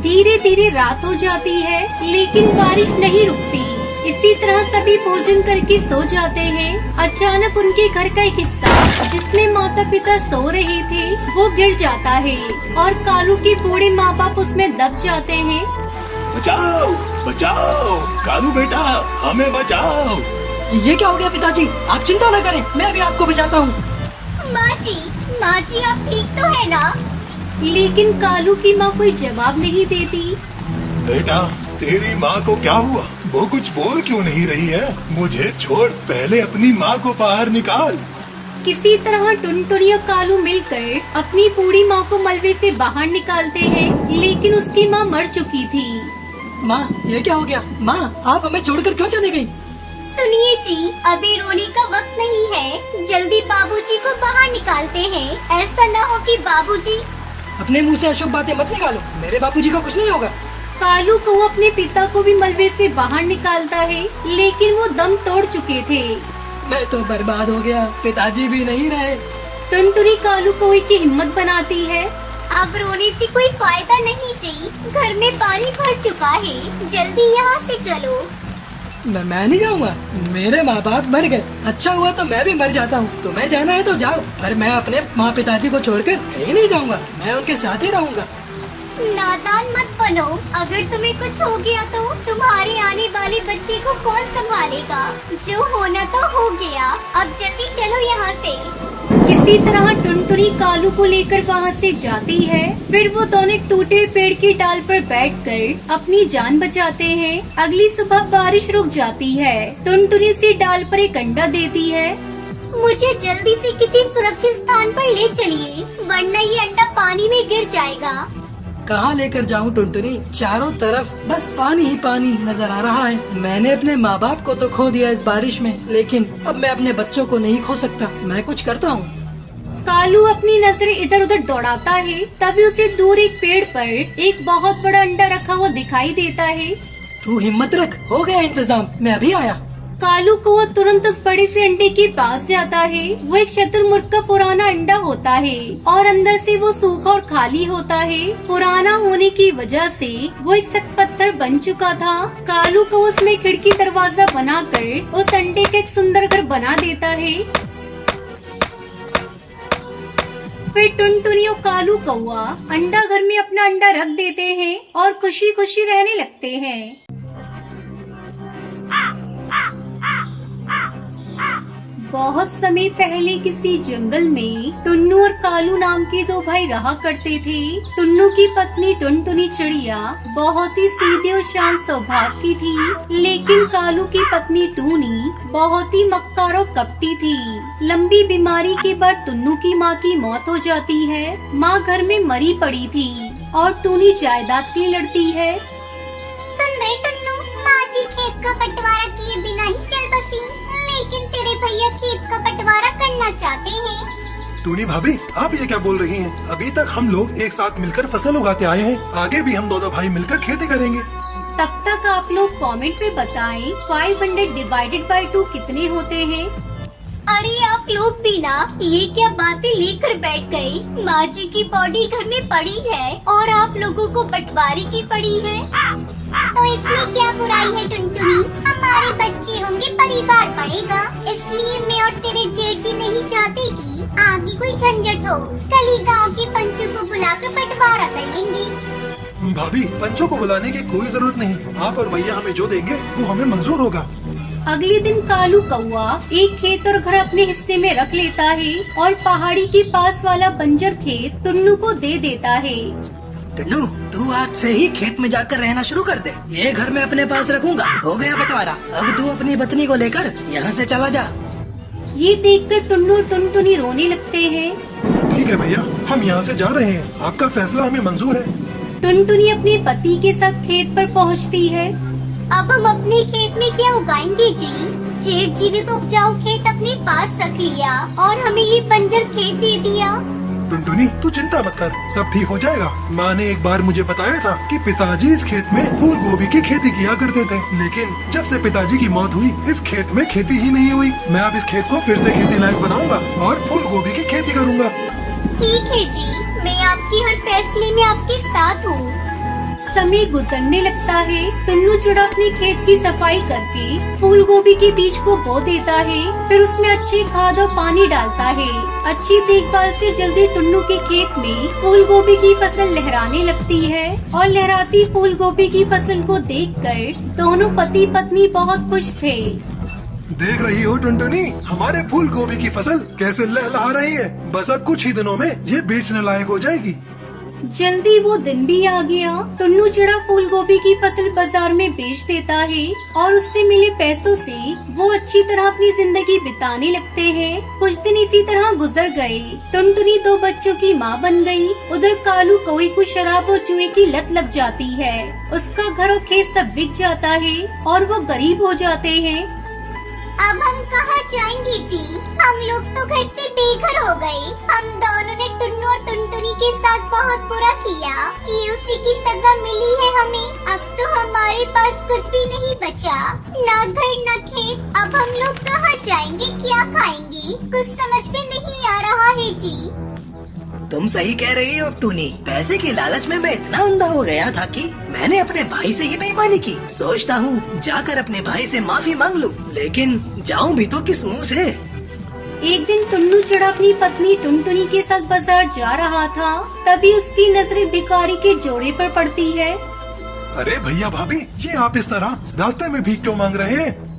धीरे धीरे रात हो जाती है, लेकिन बारिश नहीं रुकती। इसी तरह सभी भोजन करके सो जाते हैं। अचानक उनके घर का एक हिस्सा, जिसमें माता पिता सो रहे थे, वो गिर जाता है और कालू के बूढ़े माँ बाप उसमें दब जाते हैं। बचाओ बचाओ, कालू बेटा हमें बचाओ। ये क्या हो गया पिताजी? आप चिंता न करें, मैं अभी आपको बचाता हूँ। माँ जी आप ठीक तो है ना? लेकिन कालू की माँ कोई जवाब नहीं देती। बेटा, तेरी माँ को क्या हुआ? वो कुछ बोल क्यों नहीं रही है? मुझे छोड़, पहले अपनी माँ को बाहर निकाल। किसी तरह टुनटुनी और कालू मिलकर अपनी बूढ़ी माँ को मलबे से बाहर निकालते हैं, लेकिन उसकी माँ मर चुकी थी। माँ, ये क्या हो गया? माँ, आप हमें छोड़कर क्यों चली गयी? सुनिए जी, अभी रोने का वक्त नहीं है। जल्दी बाबूजी को बाहर निकालते हैं। ऐसा न हो कि बाबूजी। अपने मुँह से अशुभ बातें मत निकालो, मेरे बापूजी को कुछ नहीं होगा। कालू को अपने पिता को भी मलबे से बाहर निकालता है, लेकिन वो दम तोड़ चुके थे। मैं तो बर्बाद हो गया, पिताजी भी नहीं रहे। टुनटुनी कालू कौवे की हिम्मत बनाती है। अब रोने से कोई फायदा नहीं जी, घर में पानी भर चुका है। जल्दी यहाँ से चलो। मैं नहीं जाऊँगा, मेरे माँ बाप मर गए। अच्छा हुआ तो मैं भी मर जाता हूँ। तुम्हें जाना है तो जाओ, पर मैं अपने माँ पिताजी को छोड़कर कहीं नहीं जाऊँगा। मैं उनके साथ ही रहूँगा। नादान मत बनो, अगर तुम्हें कुछ हो गया तो तुम्हारे आने वाले बच्चे को कौन संभालेगा? जो होना था हो गया, अब जल्दी चलो यहाँ से। किसी तरह टुनटुनी कालू को लेकर वहाँ से जाती है। फिर वो दोनों टूटे हुए पेड़ की डाल पर बैठकर अपनी जान बचाते हैं। अगली सुबह बारिश रुक जाती है। टुनटुनी उसी डाल पर एक अंडा देती है। मुझे जल्दी से किसी सुरक्षित स्थान पर ले चलिए, वरना ये अंडा पानी में गिर जाएगा। कहाँ लेकर जाऊँ टुनटुनी? चारों तरफ बस पानी ही पानी नजर आ रहा है। मैंने अपने माँ बाप को तो खो दिया इस बारिश में, लेकिन अब मैं अपने बच्चों को नहीं खो सकता। मैं कुछ करता हूँ। कालू अपनी नजरें इधर उधर दौड़ाता है। तभी उसे दूर एक पेड़ पर एक बहुत बड़ा अंडा रखा हुआ दिखाई देता है। तू हिम्मत रख, हो गया इंतजाम, मैं अभी आया। कालू को वो तुरंत उस बड़े से अंडे के पास जाता है। वो एक शतुरमुर्ग का पुराना अंडा होता है और अंदर से वो सूखा और खाली होता है। पुराना होने की वजह से वो एक सख्त पत्थर बन चुका था। कालू को उसमें खिड़की दरवाजा बनाकर उस अंडे का एक सुंदर घर बना देता है। फिर टुनटुनी और कालू कौआ अंडा घर में अपना अंडा रख देते हैं और खुशी खुशी रहने लगते हैं। बहुत समय पहले किसी जंगल में टुन्नू और कालू नाम के 2 भाई रहा करते थे। टुन्नू की पत्नी टुनटुनी चिड़िया बहुत ही सीधे और शांत स्वभाव की थी, लेकिन कालू की पत्नी टूनी बहुत ही मक्कार और कपटी थी। लंबी बीमारी के बाद टुन्नू की माँ की मौत हो जाती है। माँ घर में मरी पड़ी थी और टूनी जायदाद के लिए लड़ती है। सुन रहे टुन्नू, माँ जी खेत का बंटवारा किए बिना ही चल बसी, लेकिन तेरे भैया खेत का बंटवारा करना चाहते हैं। टूनी भाभी, आप ये क्या बोल रही हैं? अभी तक हम लोग एक साथ मिलकर फसल उगाते आए हैं, आगे भी हम दोनों भाई मिलकर खेती करेंगे। तब तक आप लोग कमेंट में बताएं 500 डिवाइडेड बाय 2 कितने होते हैं। अरे आप लोग भी ना ये क्या बातें लेकर बैठ गए। माँ जी की बॉडी घर में पड़ी है और आप लोगों को बंटवारे की पड़ी है। तो इसमें क्या बुराई है टुनटुनी? हमारे बच्चे होंगे, परिवार बढ़ेगा, इसलिए मैं और तेरे जेठ जी नहीं चाहते कि आगे कोई झंझट हो। कल ही गाँव के पंचों को बुलाकर बंटवारा कर लेंगे। भाभी, पंचों को बुलाने की कोई जरूरत नहीं। आप और भैया हमें जो देंगे वो हमें मंजूर होगा। अगले दिन कालू कौआ एक खेत और घर अपने हिस्से में रख लेता है और पहाड़ी के पास वाला बंजर खेत टुन्नू को दे देता है। टुन्नू, तू आज से ही खेत में जाकर रहना शुरू कर दे। ये घर मैं अपने पास रखूंगा। हो गया बंटवारा। अब तू अपनी पत्नी को लेकर यहाँ से चला जा। ये देखकर टुन्नू और टुनटुनी रोने लगते हैं। ठीक है भैया, हम यहाँ से जा रहे हैं। आपका फैसला हमें मंजूर है। टुनटुनी अपने पति के साथ खेत पर पहुँचती है। अब हम अपने खेत में क्या उगाएंगे जी? जेठ जी ने तो उपजाऊ खेत अपने पास रख लिया और हमें ये बंजर खेत दे दिया। टुनटुनी, तू चिंता मत कर, सब ठीक हो जाएगा। माँ ने एक बार मुझे बताया था कि पिताजी इस खेत में फूल गोभी की खेती किया करते थे, लेकिन जब से पिताजी की मौत हुई इस खेत में खेती ही नहीं हुई। मैं अब इस खेत को फिर से खेती लायक बनाऊंगा और फूल गोभी की खेती करूँगा। ठीक है जी, मैं आपकी हर फैसले में आपके साथ हूँ। समय गुजरने लगता है। टुन्नू चुड़ा अपने खेत की सफाई करके फूल गोभी के बीज को बो देता है, फिर उसमें अच्छी खाद और पानी डालता है। अच्छी देखभाल से जल्दी टुन्नू के खेत में फूल गोभी की फसल लहराने लगती है और लहराती फूल गोभी की फसल को देखकर दोनों पति पत्नी बहुत खुश थे। देख रही हो टुनटुनी, हमारे फूल गोभी की फसल कैसे लहलहा रही है। बस अब कुछ ही दिनों में ये बेचने लायक हो जाएगी। जल्दी वो दिन भी आ गया। टुन्नू चिड़ा फूल गोभी की फसल बाजार में बेच देता है और उससे मिले पैसों से वो अच्छी तरह अपनी जिंदगी बिताने लगते हैं। कुछ दिन इसी तरह गुजर गए। टुनटुनी 2 बच्चों की माँ बन गई। उधर कालू कौए को शराब और जुए की लत लग जाती है। उसका घर और खेत सब बिक जाता है और वो गरीब हो जाते हैं। अब हम कहाँ जाएंगे जी? हम लोग तो घर से बेघर हो गए। हम दोनों ने टुन्नू और टुनटुनी के साथ बहुत बुरा किया। ये उसी की सजा मिली है हमें। अब तो हमारे पास कुछ भी नहीं बचा, ना घर ना खेत। अब हम लोग कहाँ जाएंगे, क्या खाएंगे? कुछ समझ में नहीं आ रहा है जी। तुम सही कह रही हो टूनी। पैसे की लालच में मैं इतना अंधा हो गया था कि मैंने अपने भाई से ही बेईमानी की। सोचता हूँ जाकर अपने भाई से माफी मांग लूं, लेकिन जाऊँ भी तो किस मुंह से। एक दिन टुन्नू चिड़ा अपनी पत्नी टुनटुनी के साथ बाजार जा रहा था, तभी उसकी नजरें भिखारी के जोड़े पर पड़ती है। अरे भैया भाभी, ये आप इस तरह रास्ते में भीख क्यों मांग रहे हैं?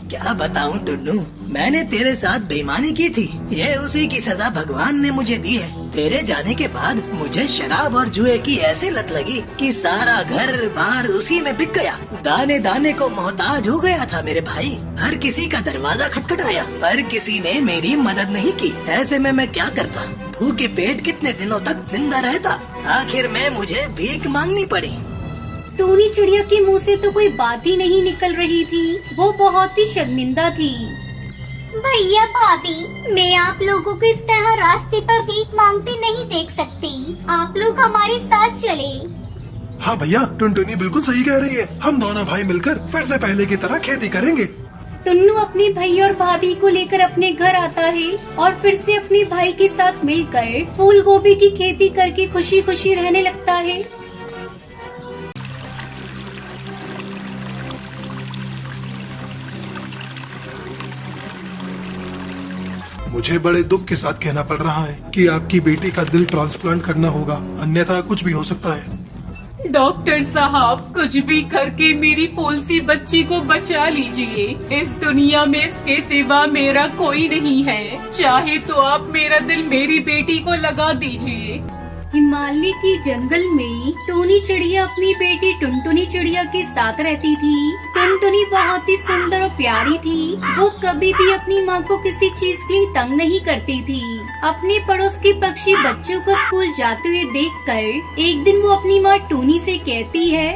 क्या बताऊं टुन्नू, मैंने तेरे साथ बेईमानी की थी। ये उसी की सजा भगवान ने मुझे दी है। तेरे जाने के बाद मुझे शराब और जुए की ऐसी लत लगी कि सारा घर बार उसी में बिक गया। दाने दाने को मोहताज हो गया था मेरे भाई। हर किसी का दरवाजा खटखटाया पर किसी ने मेरी मदद नहीं की। ऐसे में मैं क्या करता? भूखे पेट कितने दिनों तक जिंदा रहता? आखिर में मुझे भीख मांगनी पड़ी। टूनी चिड़िया के मुंह से तो कोई बात ही नहीं निकल रही थी। वो बहुत ही शर्मिंदा थी। भैया भाभी, मैं आप लोगों को इस तरह रास्ते पर भीख मांगते नहीं देख सकती। आप लोग हमारे साथ चले। हाँ भैया, टुनटुनी बिल्कुल सही कह रही है। हम दोनों भाई मिलकर फिर से पहले की तरह खेती करेंगे। टुन्नू अपने भाई और भाभी को लेकर अपने घर आता है और फिर से अपने भाई के साथ मिलकर फूल गोभी की खेती करके खुशी खुशी रहने लगता है। मुझे बड़े दुख के साथ कहना पड़ रहा है कि आपकी बेटी का दिल ट्रांसप्लांट करना होगा, अन्यथा कुछ भी हो सकता है। डॉक्टर साहब, कुछ भी करके मेरी फूल सी बच्ची को बचा लीजिए। इस दुनिया में इसके सिवा मेरा कोई नहीं है। चाहे तो आप मेरा दिल मेरी बेटी को लगा दीजिए। हिमालय के जंगल में टूनी चिड़िया अपनी बेटी टुनटुनी चिड़िया के साथ रहती थी। टुनटुनी बहुत ही सुंदर और प्यारी थी। वो कभी भी अपनी माँ को किसी चीज के लिए तंग नहीं करती थी। अपने पड़ोस के पक्षी बच्चों को स्कूल जाते हुए देखकर एक दिन वो अपनी माँ टूनी से कहती है,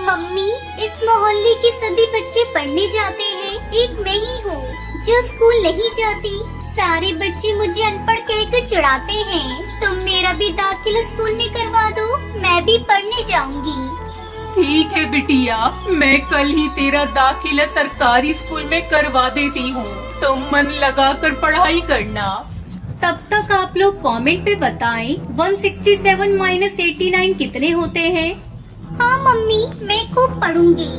मम्मी, इस मोहल्ले के सभी बच्चे पढ़ने जाते हैं, एक मैं ही हूँ जो स्कूल नहीं जाती। सारे बच्चे मुझे अनपढ़ कहकर चिढ़ाते हैं। तुम मेरा भी दाखिला स्कूल में करवा दो, मैं भी पढ़ने जाऊंगी। ठीक है बिटिया, मैं कल ही तेरा दाखिला सरकारी स्कूल में करवा देती हूँ। तुम मन लगाकर पढ़ाई करना। तब तक आप लोग कमेंट पे बताएं 167 माइनस 89 कितने होते हैं। हाँ मम्मी, मैं खूब पढ़ूंगी।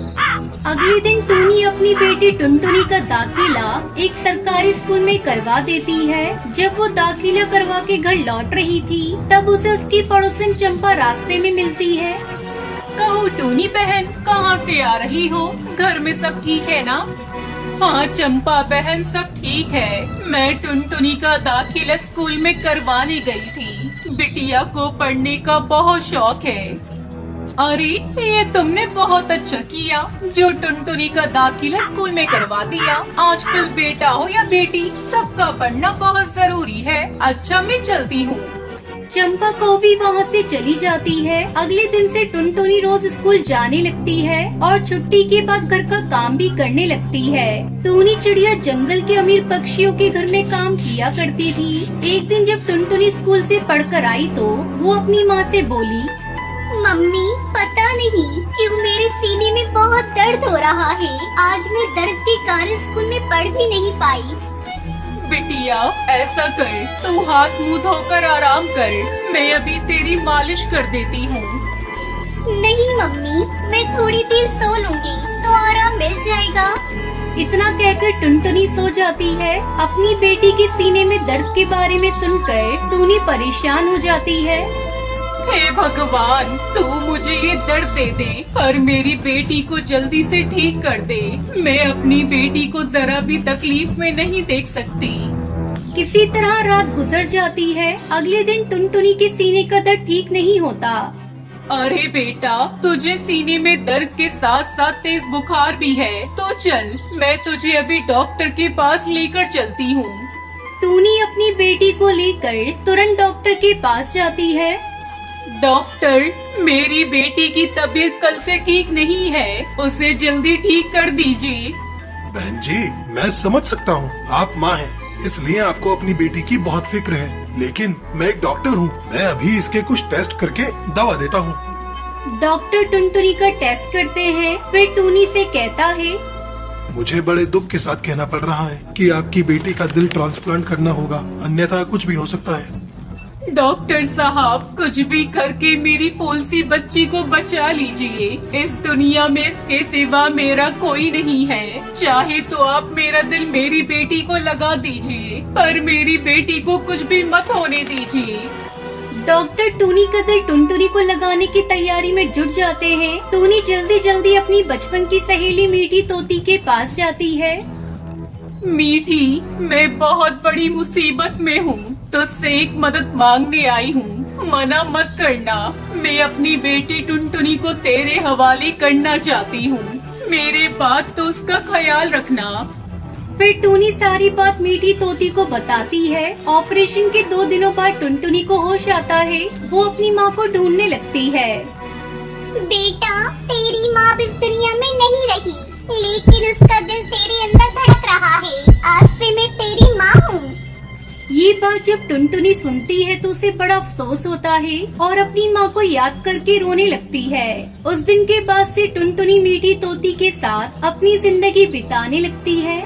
अगले दिन टूनी अपनी बेटी टुनटुनी का दाखिला एक सरकारी स्कूल में करवा देती है। जब वो दाखिला करवा के घर लौट रही थी, तब उसे उसकी पड़ोसन चंपा रास्ते में मिलती है। कहो टूनी बहन, कहाँ से आ रही हो? घर में सब ठीक है ना? हाँ चंपा बहन, सब ठीक है। मैं टुनटुनी का दाखिला स्कूल में करवाने गई थी। बिटिया को पढ़ने का बहुत शौक है। अरे ये तुमने बहुत अच्छा किया जो टुनटुनी का दाखिला स्कूल में करवा दिया। आजकल बेटा हो या बेटी, सबका पढ़ना बहुत जरूरी है। अच्छा मैं चलती हूँ। चंपा कौवी वहाँ से चली जाती है। अगले दिन से टुनटुनी रोज स्कूल जाने लगती है और छुट्टी के बाद घर का काम भी करने लगती है। टूनी चिड़िया जंगल के अमीर पक्षियों के घर में काम किया करती थी। एक दिन जब टुनटुनी स्कूल से पढ़कर आई तो वो अपनी माँ से बोली, मम्मी, पता नहीं क्यों मेरे सीने में बहुत दर्द हो रहा है। आज मैं दर्द के कारण स्कूल में पढ़ भी नहीं पाई। बिटिया ऐसा कर, तू हाथ मुंह धोकर आराम कर। मैं अभी तेरी मालिश कर देती हूँ। नहीं मम्मी, मैं थोड़ी देर सो लूंगी तो आराम मिल जाएगा। इतना कहकर टुनटुनी सो जाती है। अपनी बेटी के सीने में दर्द के बारे में सुनकर टूनी परेशान हो जाती है। हे भगवान, तू मुझे ये दर्द दे दे और मेरी बेटी को जल्दी से ठीक कर दे। मैं अपनी बेटी को जरा भी तकलीफ में नहीं देख सकती। किसी तरह रात गुजर जाती है। अगले दिन टुनटुनी के सीने का दर्द ठीक नहीं होता। अरे बेटा, तुझे सीने में दर्द के साथ साथ तेज बुखार भी है, तो चल मैं तुझे अभी डॉक्टर के पास लेकर चलती हूँ। टूनी अपनी बेटी को लेकर तुरंत डॉक्टर के पास जाती है। डॉक्टर, मेरी बेटी की तबीयत कल से ठीक नहीं है, उसे जल्दी ठीक कर दीजिए। बहन जी, मैं समझ सकता हूँ, आप माँ हैं, इसलिए आपको अपनी बेटी की बहुत फिक्र है। लेकिन मैं एक डॉक्टर हूँ, मैं अभी इसके कुछ टेस्ट करके दवा देता हूँ। डॉक्टर टुनटुनी का टेस्ट करते हैं, फिर टूनी से कहता है, मुझे बड़े दुख के साथ कहना पड़ रहा है कि आपकी बेटी का दिल ट्रांसप्लांट करना होगा, अन्यथा कुछ भी हो सकता है। डॉक्टर साहब, कुछ भी करके मेरी फूलसी बच्ची को बचा लीजिए। इस दुनिया में इसके सिवा मेरा कोई नहीं है। चाहे तो आप मेरा दिल मेरी बेटी को लगा दीजिए, पर मेरी बेटी को कुछ भी मत होने दीजिए। डॉक्टर टूनी का दिल टुनटुनी को लगाने की तैयारी में जुट जाते हैं। टूनी जल्दी जल्दी अपनी बचपन की सहेली मीठी तोती के पास जाती है। मीठी, मैं बहुत बड़ी मुसीबत में हूँ, तुझसे एक मदद मांगने आई हूँ। मना मत करना, मैं अपनी बेटी टुनटुनी को तेरे हवाले करना चाहती हूँ। मेरे बात तो उसका ख्याल रखना। फिर टूनी सारी बात मीठी तोती को बताती है। ऑपरेशन के 2 दिनों बाद टुनटुनी को होश आता है। वो अपनी माँ को ढूंढने लगती है। बेटा, तेरी माँ इस दुनिया में नहीं रही, लेकिन उसका दिल तेरे अंदर धड़क रहा है। आज से मैं तेरी माँ हूँ। ये बात जब टुनटुनी सुनती है तो उसे बड़ा अफसोस होता है और अपनी माँ को याद करके रोने लगती है। उस दिन के बाद से टुनटुनी मीठी तोती के साथ अपनी जिंदगी बिताने लगती है।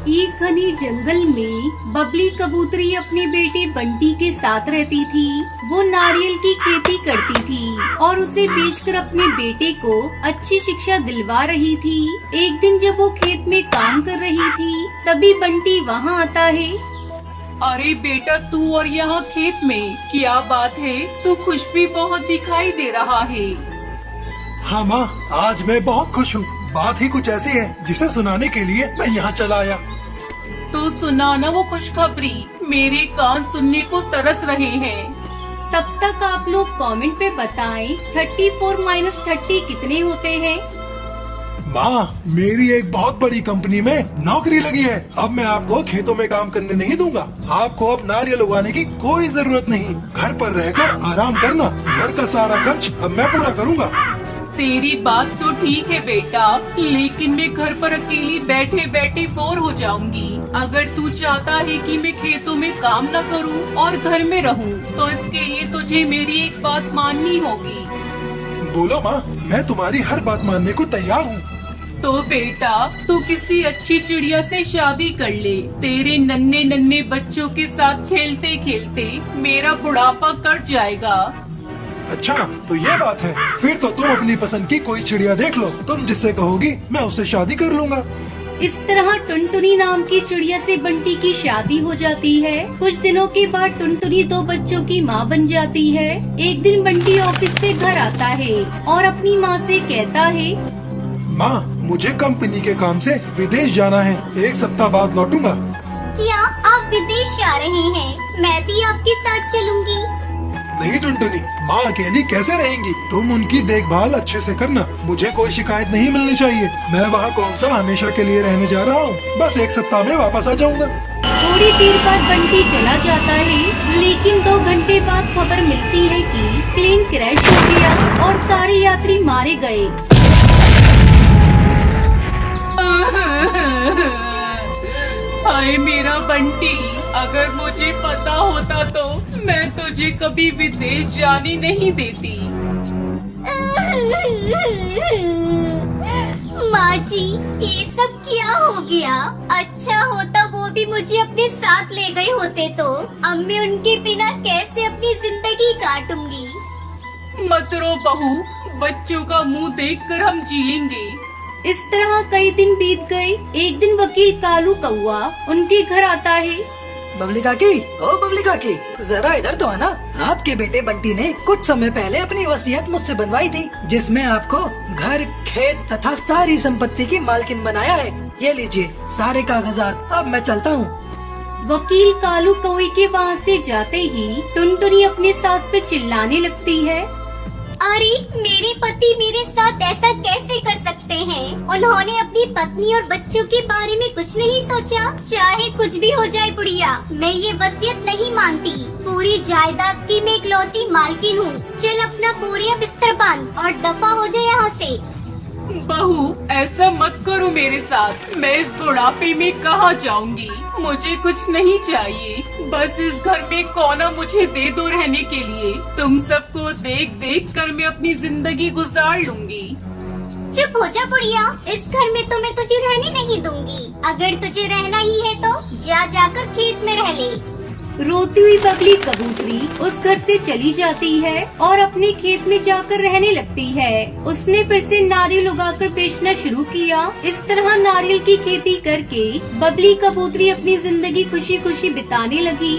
एक घने जंगल में बबली कबूतरी अपने बेटे बंटी के साथ रहती थी। वो नारियल की खेती करती थी और उसे बेचकर अपने बेटे को अच्छी शिक्षा दिलवा रही थी। एक दिन जब वो खेत में काम कर रही थी, तभी बंटी वहाँ आता है। अरे बेटा, तू और यहाँ खेत में क्या बात है? तू खुश भी बहुत दिखाई दे रहा है। हाँ माँ, आज मैं बहुत खुश हूँ। बात ही कुछ ऐसी है जिसे सुनाने के लिए मैं यहाँ चला आया। तो सुनाना वो खुशखबरी, मेरे कान सुनने को तरस रहे हैं। तब तक आप लोग कमेंट पे बताएं 34 माइनस 30 कितने होते हैं। माँ, मेरी एक बहुत बड़ी कंपनी में नौकरी लगी है। अब मैं आपको खेतों में काम करने नहीं दूंगा। आपको अब नारियल उगाने की कोई जरूरत नहीं। घर पर रहकर आराम करना। घर का सारा खर्च अब मैं पूरा करूँगा। तेरी बात तो ठीक है बेटा, लेकिन मैं घर पर अकेली बैठे बैठे बोर हो जाऊंगी। अगर तू चाहता है कि मैं खेतों में काम न करूं और घर में रहूं, तो इसके लिए तुझे मेरी एक बात माननी होगी। बोलो माँ, मैं तुम्हारी हर बात मानने को तैयार हूँ। तो बेटा, तू किसी अच्छी चिड़िया से शादी कर ले। तेरे नन्हे नन्हे बच्चों के साथ खेलते खेलते मेरा बुढ़ापा कट जाएगा। अच्छा, तो ये बात है। फिर तो तुम अपनी पसंद की कोई चिड़िया देख लो, तुम जिससे कहोगी मैं उससे शादी कर लूँगा। इस तरह टुनटुनी नाम की चिड़िया से बंटी की शादी हो जाती है। कुछ दिनों के बाद टुनटुनी 2 बच्चों की माँ बन जाती है। एक दिन बंटी ऑफिस से घर आता है और अपनी माँ से कहता है, माँ, मुझे कंपनी के काम से विदेश जाना है, 1 सप्ताह बाद लौटूंगा। क्या आप विदेश जा रहे हैं? मैं भी आपके साथ चलूंगी। नहीं टुनटुनी, माँ अकेली कैसे रहेंगी? तुम उनकी देखभाल अच्छे से करना, मुझे कोई शिकायत नहीं मिलनी चाहिए। मैं वहाँ कौन सा हमेशा के लिए रहने जा रहा हूँ, बस 1 सप्ताह में वापस आ जाऊँगा। थोड़ी देर बाद बंटी चला जाता है, लेकिन 2 घंटे बाद खबर मिलती है कि प्लेन क्रैश हो गया और सारे यात्री मारे गए। हाय मेरा बंटी, अगर मुझे पता होता तो मैं तुझे कभी विदेश जाने नहीं देती। माँ जी, ये सब क्या हो गया? अच्छा होता वो भी मुझे अपने साथ ले गए होते तो। अब मैं उनके बिना कैसे अपनी जिंदगी काटूंगी? मत रो बहू, बच्चों का मुंह देखकर हम जिएंगे। इस तरह कई दिन बीत गए। एक दिन वकील कालू कौआ उनके घर आता है। बबली काकी, ओ बबली काकी, जरा इधर तो आना। आपके बेटे बंटी ने कुछ समय पहले अपनी वसीयत मुझसे बनवाई थी, जिसमें आपको घर, खेत तथा सारी संपत्ति की मालकिन बनाया है। ये लीजिए सारे कागजात, अब मैं चलता हूँ। वकील कालू कौए के वहाँ से जाते ही टुनटुनी अपने सास पे चिल्लाने लगती है। अरे, मेरे पति मेरे साथ ऐसा कैसे कर सकते हैं? उन्होंने अपनी पत्नी और बच्चों के बारे में कुछ नहीं सोचा। चाहे कुछ भी हो जाए बुढ़िया, मैं ये वसीयत नहीं मानती। पूरी जायदाद की मैं इकलौती मालकिन हूँ। चल अपना बोरिया बिस्तर बांध और दफा हो जाए यहाँ से। बहू, ऐसा मत करो मेरे साथ। मैं इस बुढ़ापे में कहाँ जाऊंगी? मुझे कुछ नहीं चाहिए, बस इस घर में कोना मुझे दे दो रहने के लिए। तुम सबको देख देख कर मैं अपनी जिंदगी गुजार लूंगी। चुप हो जा बुढ़िया, इस घर में तो मैं तुझे रहने नहीं दूंगी। अगर तुझे रहना ही है तो जाकर खेत में रह ले। रोती हुई बगली कबूतरी उस घर से चली जाती है और अपने खेत में जाकर रहने लगती है। उसने फिर से नारियल उगाकर बेचना शुरू किया। इस तरह नारियल की खेती करके बबली कबूतरी अपनी जिंदगी खुशी खुशी बिताने लगी।